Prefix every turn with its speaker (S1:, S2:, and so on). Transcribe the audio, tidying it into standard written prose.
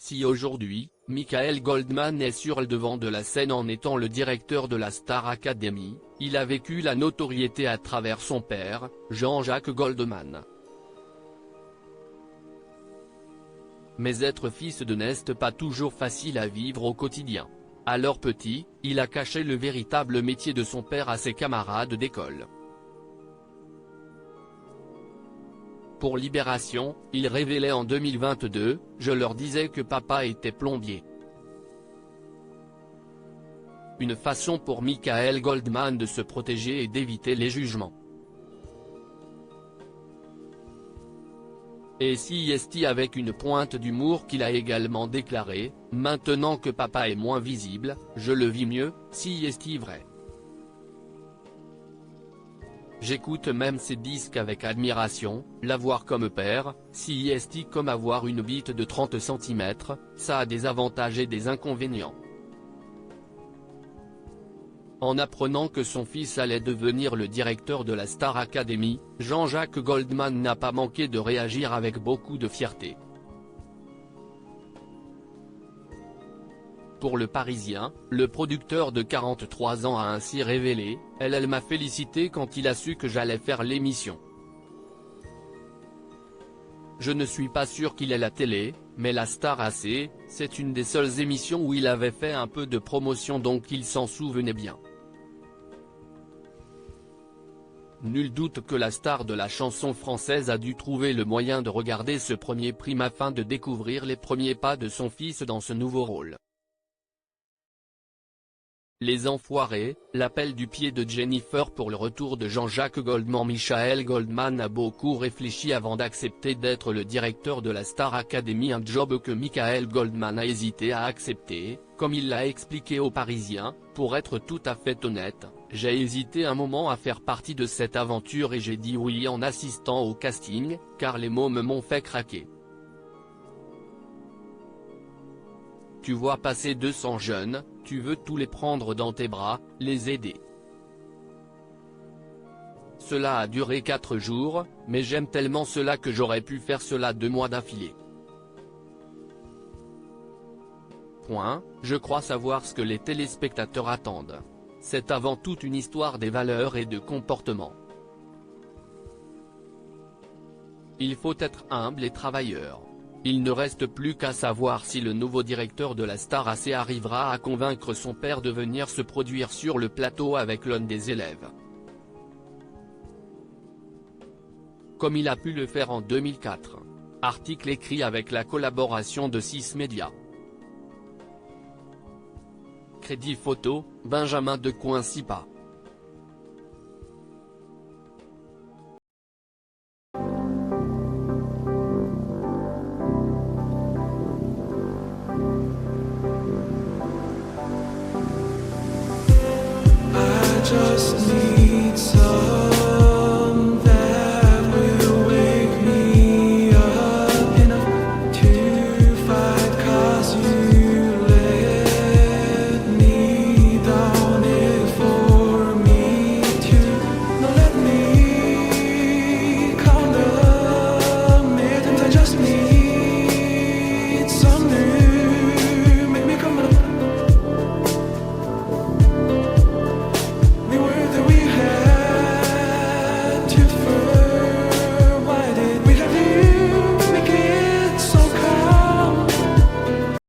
S1: Si aujourd'hui, Michael Goldman est sur le devant de la scène en étant le directeur de la Star Academy, il a vécu la notoriété à travers son père, Jean-Jacques Goldman. Mais être fils de n'est pas toujours facile à vivre au quotidien. Alors petit, il a caché le véritable métier de son père à ses camarades d'école. Pour Libération, il révélait en 2022 « Je leur disais que papa était plombier ». Une façon pour Michael Goldman de se protéger et d'éviter les jugements. Et CST avec une pointe d'humour qu'il a également déclaré « Maintenant que papa est moins visible, je le vis mieux, CST vrai. J'écoute même ses disques avec admiration, l'avoir comme père, CST comme avoir une bite de 30 cm, ça a des avantages et des inconvénients ». En apprenant que son fils allait devenir le directeur de la Star Academy, Jean-Jacques Goldman n'a pas manqué de réagir avec beaucoup de fierté. Pour Le Parisien, le producteur de 43 ans a ainsi révélé « Elle m'a félicité quand il a su que j'allais faire l'émission. Je ne suis pas sûr qu'il ait la télé, mais la Star AC, c'est une des seules émissions où il avait fait un peu de promotion donc il s'en souvenait bien. » Nul doute que la star de la chanson française a dû trouver le moyen de regarder ce premier prime afin de découvrir les premiers pas de son fils dans ce nouveau rôle. Les Enfoirés, l'appel du pied de Jennifer pour le retour de Jean-Jacques Goldman. Michael Goldman a beaucoup réfléchi avant d'accepter d'être le directeur de la Star Academy, un job que Michael Goldman a hésité à accepter, comme il l'a expliqué aux Parisiens. Pour être tout à fait honnête, j'ai hésité un moment à faire partie de cette aventure et j'ai dit oui en assistant au casting, car les mots m'ont fait craquer. Tu vois passer 200 jeunes, tu veux tous les prendre dans tes bras, les aider. Cela a duré 4 jours, mais j'aime tellement cela que j'aurais pu faire cela 2 mois d'affilée. Je crois savoir ce que les téléspectateurs attendent. C'est avant tout une histoire des valeurs et de comportement. Il faut être humble et travailleur. Il ne reste plus qu'à savoir si le nouveau directeur de la Star AC arrivera à convaincre son père de venir se produire sur le plateau avec l'un des élèves. Comme il a pu le faire en 2004. Article écrit avec la collaboration de 6 médias. Crédit photo, Benjamin de Coincipa.